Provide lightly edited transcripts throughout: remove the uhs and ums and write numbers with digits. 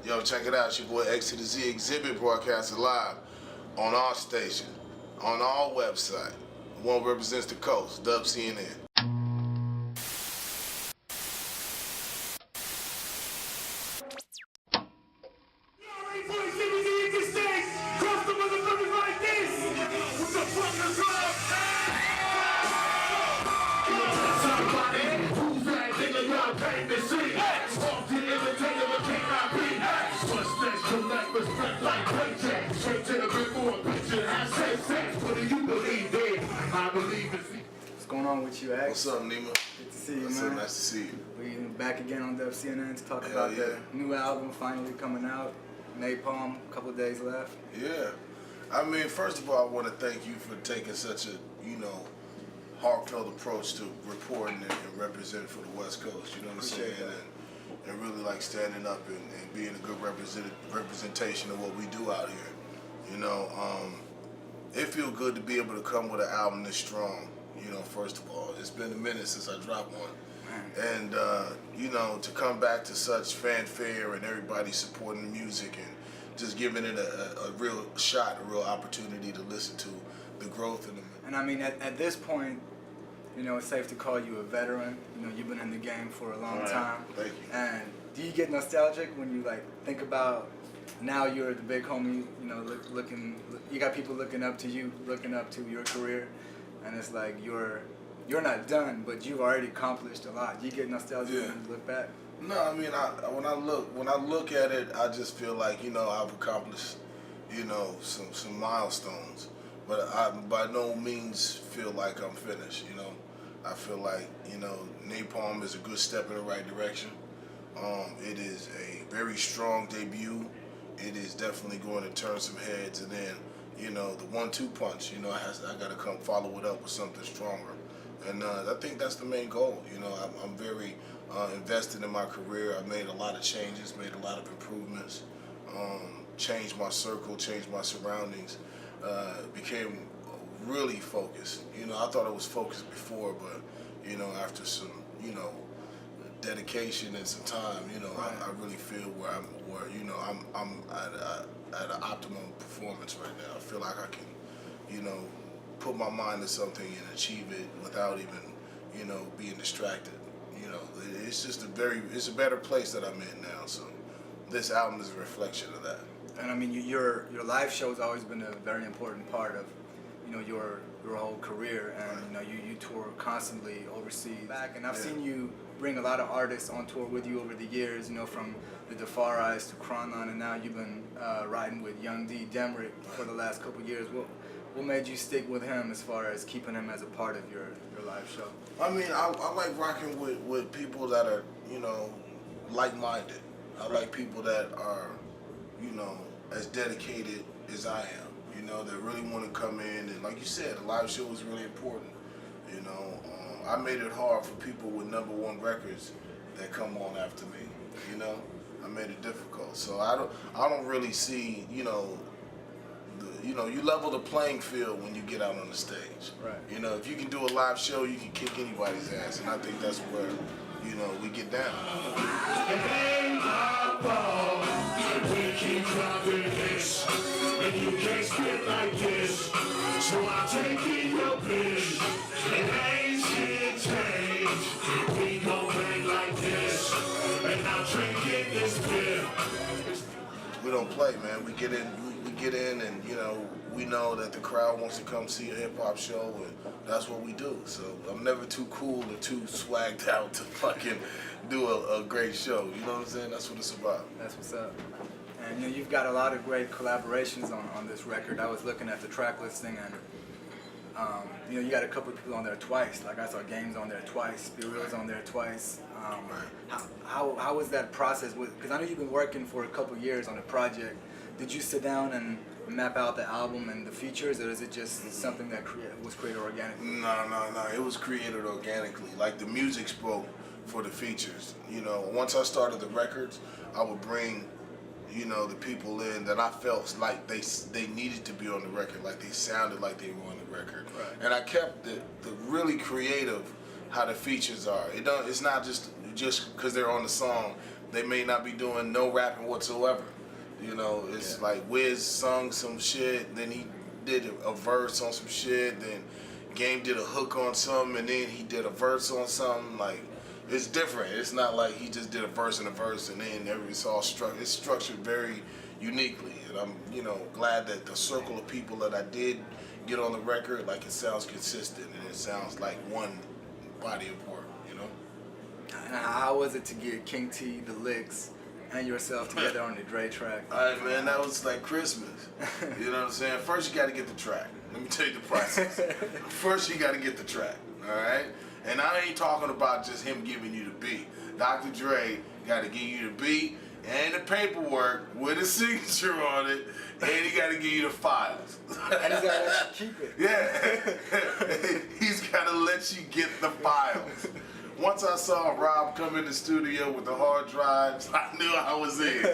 Yo, check it out. It's your boy X to the Z Xzibit broadcasting live on our station, on our website. One represents the coast, DubCNN. What's going on with you, X? What's up, Nima? Good to see you, What's man. up? Nice to see you. We back again on DubCNN to talk Hell about the new album finally coming out. Napalm, a couple of days left. Yeah. I mean, first of all, I want to thank you for taking such a, heartfelt approach to reporting and representing for the West Coast. You know what I'm saying? And really like standing up and being a good representation of what we do out here. It feels good to be able to come with an album this strong. First of all, it's been a minute since I dropped one. And, to come back to such fanfare and everybody supporting the music and just giving it a real shot, a real opportunity to listen to the growth in them. And I mean, at this point, it's safe to call you a veteran. You've been in the game for a long time. Thank you. And do you get nostalgic when you think about now you're the big homie, you got people looking up to you, looking up to your career, and it's like you're not done, but you've already accomplished a lot. Do you get nostalgic when you look back? No, I mean, when I look at it, I just feel like I've accomplished some milestones, but I by no means feel like I'm finished. I feel like Napalm is a good step in the right direction. It is a very strong debut. It is definitely going to turn some heads, and then the 1-2 punch. I got to come follow it up with something stronger. And I think that's the main goal. I'm very invested in my career. I've made a lot of changes, made a lot of improvements, changed my circle, changed my surroundings, became really focused. I thought I was focused before, but after some dedication and some time, I really feel where I'm at an optimum performance right now. I feel like I can put my mind to something and achieve it without even, being distracted. It's just it's a better place that I'm in now. So this album is a reflection of that. And I mean, your live show has always been a very important part of, your whole career. And you tour constantly overseas. And I've seen you bring a lot of artists on tour with you over the years. From the DeFarais to Kronline, and now you've been riding with Young D. Demrick for the last couple of years. What made you stick with him as far as keeping him as a part of your live show? I mean, I like rocking with people that are, like-minded. I like people that are, as dedicated as I am. That really want to come in, and like you said, the live show is really important. I made it hard for people with #1 records that come on after me. I made it difficult. So I don't really see, you level the playing field when you get out on the stage. Right. If you can do a live show, you can kick anybody's ass, and I think that's where, we get down. We keep dropping this, and you can't spit like this. So I'm taking your pitch, and ain't shit changed. We gon' bang like this, and I'm drinking this beer. We don't play, man. We get in, and we know that the crowd wants to come see a hip hop show, and that's what we do. So I'm never too cool or too swagged out to fucking do a great show. You know what I'm saying? That's what it's about. That's what's up. And you've got a lot of great collaborations on this record. I was looking at the track listing, and you got a couple of people on there twice. Like I saw Games on there twice, Be Real's on there twice. How was that process? Because I know you've been working for a couple of years on a project. Did you sit down and map out the album and the features, or is it just something that was created organically? No. It was created organically. Like the music spoke for the features. Once I started the records, I would bring the people in that I felt like they needed to be on the record, like they sounded like they were on the record. Right. And I kept the really creative how the features are. It's not just because they're on the song, they may not be doing no rapping whatsoever. You know, it's like Wiz sung some shit, then he did a verse on some shit, then Game did a hook on something, and then he did a verse on something. Like, it's different. It's not like he just did a verse and then it's all it's structured very uniquely. And I'm, you know, glad that the circle of people that I did get on the record, like, it sounds consistent and it sounds like one body of work, you know? And how was it to get King T, the licks, and yourself together on the Dre track? Alright, man, that was like Christmas. You know what I'm saying? First, you got to get the track. Let me tell you the process. First, you got to get the track, alright? And I ain't talking about just him giving you the beat. Dr. Dre got to give you the beat and the paperwork with a signature on it, and he got to give you the files. And he's got to let you keep it. Yeah. He's got to let you get the files. Once I saw Rob come in the studio with the hard drives, I knew I was in.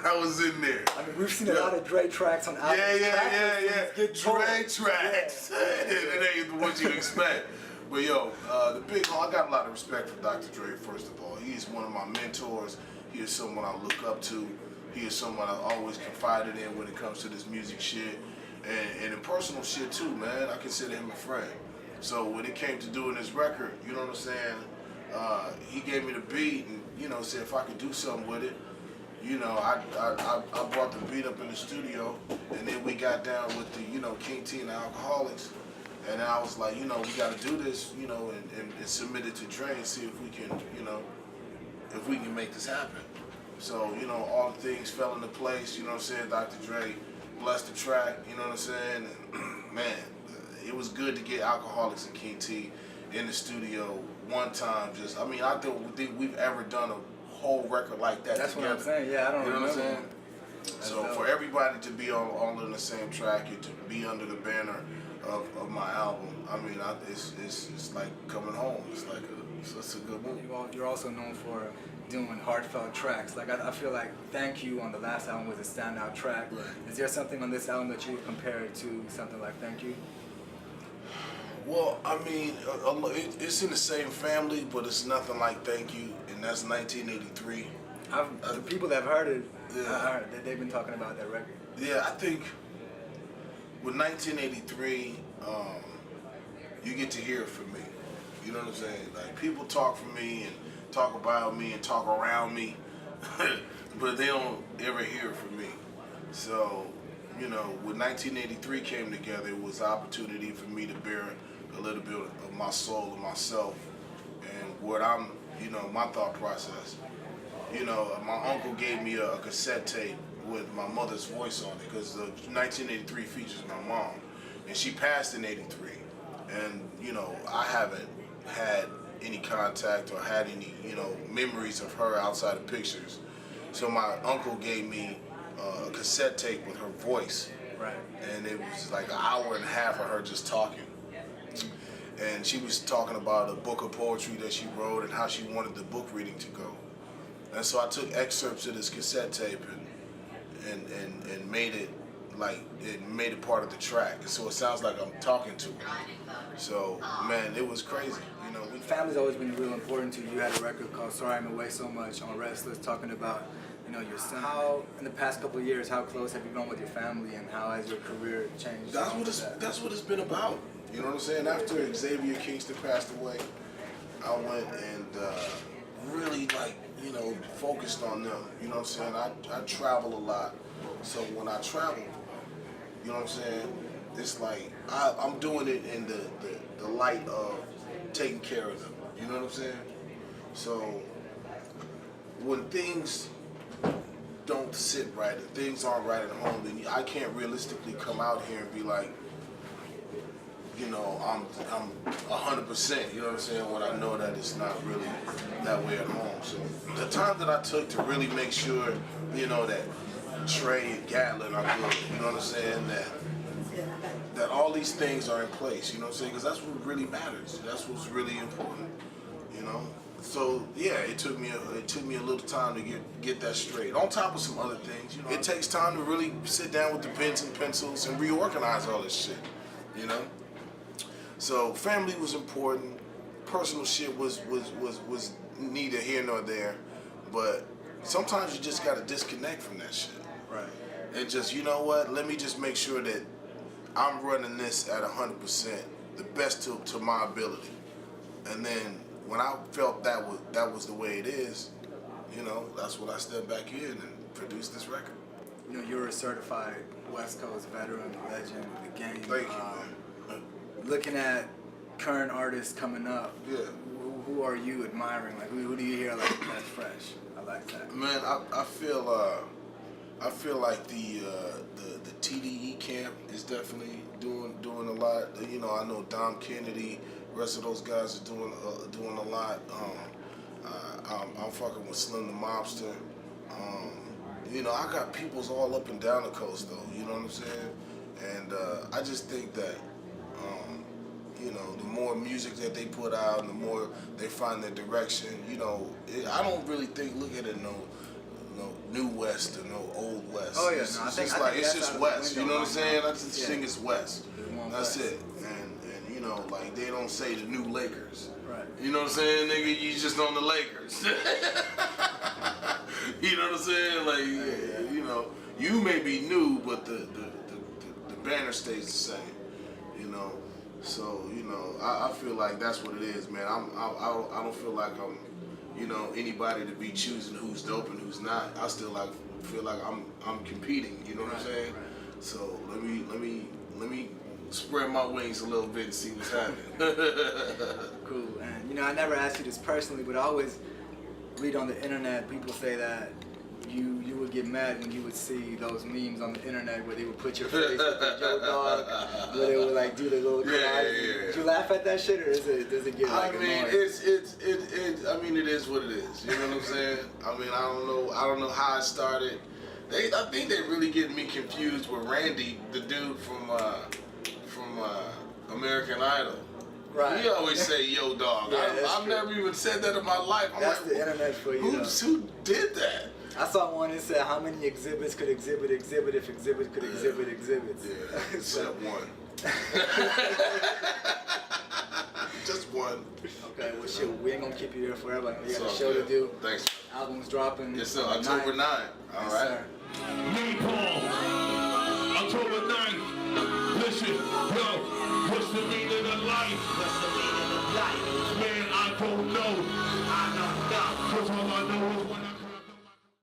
I was in there. I mean, we've seen a lot of Dre tracks on albums. Yeah. Dre tracks. It ain't what you expect. But yo, the big I got a lot of respect for Dr. Dre, first of all. He is one of my mentors. He is someone I look up to. He is someone I always confided in when it comes to this music shit. And in personal shit too, man. I consider him a friend. So when it came to doing this record, you know what I'm saying? He gave me the beat and, you know, said if I could do something with it. You know, I brought the beat up in the studio, and then we got down with the, you know, King T and the Alcoholics. And I was like, you know, we got to do this, you know, and submit it to Dre and see if we can, you know, if we can make this happen. So, you know, all the things fell into place, you know what I'm saying? Dr. Dre blessed the track, you know what I'm saying? And, man, it was good to get Alcoholics and King T in the studio one time. Just, I mean, I don't think we've ever done a whole record like that That's together. what I'm saying. Yeah, I don't remember. What I'm saying? So for everybody to be all in the same track and to be under the banner of my album, I mean, it's like coming home. It's like it's a good movie. You're also known for doing heartfelt tracks. Like I feel like Thank You on the last album was a standout track. Right. Is there something on this album that you would compare it to something like Thank You? Well, I mean, it's in the same family, but it's nothing like Thank You, and that's 1983. The people that have heard it, they've been talking about that record. Yeah, I think with 1983, you get to hear it from me. You know what I'm saying? Like, people talk for me and talk about me and talk around me, but they don't ever hear it from me. So, you know, when 1983 came together, it was an opportunity for me to bear a little bit of my soul and myself and what I'm, you know, my thought process. You know, my uncle gave me a cassette tape with my mother's voice on it because 1983 features my mom, and she passed in '83, and you know, I haven't had any contact or had any, you know, memories of her outside of pictures. So my uncle gave me a cassette tape with her voice, right? And it was like an hour and a half of her just talking. And she was talking about a book of poetry that she wrote and how she wanted the book reading to go. And so I took excerpts of this cassette tape and made it like, it made it part of the track. And so it sounds like I'm talking to her. So, man, it was crazy. You know, Family's always been real important to you. You had a record called Sorry I'm Away So Much on Restless talking about, you know, your son. How, in the past couple of years, how close have you gone with your family and how has your career changed? That's what it's been about. You know what I'm saying? After Xavier Kingston passed away, I went and really, like, you know, focused on them. You know what I'm saying? I travel a lot. So when I travel, you know what I'm saying? It's like I'm doing it in the light of taking care of them. You know what I'm saying? So when things don't sit right and things aren't right at home, then I can't realistically come out here and be like, you know, I'm 100%, you know what I'm saying, when I know that it's not really that way at home. So the time that I took to really make sure, you know, that Trey and Gatlin are good, you know what I'm saying, that all these things are in place, you know what I'm saying, because that's what really matters. That's what's really important, you know. So yeah, it took me a little time to get that straight. On top of some other things, you know, it takes time to really sit down with the pens and pencils and reorganize all this shit, you know. So family was important. Personal shit was neither here nor there. But sometimes you just gotta disconnect from that shit. Right. And just, you know what, let me just make sure that I'm running this at 100%, the best to my ability. And then when I felt that was the way it is, you know, that's when I stepped back in and produced this record. You know, you're a certified West Coast veteran, legend of the game. Thank you, man. Looking at current artists coming up, Yeah. who are you admiring? Like, who do you hear like that's fresh? I like that. Man, I feel like the TDE camp is definitely doing a lot. You know, I know Dom Kennedy, rest of those guys are doing a lot. I'm fucking with Slim the Mobster. You know, I got peoples all up and down the coast though. You know what I'm saying? And I just think that you know, the more music that they put out, and the more they find their direction. You know, I don't really look at it no New West or no Old West. Oh yeah, it's, no, I it's think just I like think it's that's just out of the West. window You know what I'm right saying? now. I just think it's West. That's West. it. And you know, like they don't say the new Lakers. Right. You know what I'm saying, nigga? You just on the Lakers. You know what I'm saying? Like, yeah, you know, you may be new, but the banner stays the same. You know, so you know, I feel like that's what it is, man. I don't feel like I'm, you know, anybody to be choosing who's dope and who's not. I still feel like I'm competing. You know what I'm saying? Right. So let me spread my wings a little bit and see what's happening. Cool. And you know, I never asked you this personally, but I always read on the internet people say that you would get mad when you would see those memes on the internet where they would put your face with the Yo Dawg, where they would like do the little collage. Yeah. Did you laugh at that shit, or does it get like I mean, annoying? I mean, it is what it is. You know what I'm saying? I mean, I don't know how it started. I think they really getting me confused with Randy, the dude from American Idol. Right. He always say Yo Dawg. Yeah, I've true. never even said that in my life. I'm That's like, the internet for you. who did that? I saw one that said how many exhibits could exhibit if exhibits could exhibit exhibits. Yeah, except one. Just one. Okay, well shit, we ain't gonna keep you here forever. We got a It's show all to good. do. Thanks. Album's dropping. Yes, sir. October 9. All Yes, right. sir. Napalm, October 9th. Listen, yo, what's the meaning of life? What's the meaning of life? Man, I don't know. I don't know. 'Cause all I know is when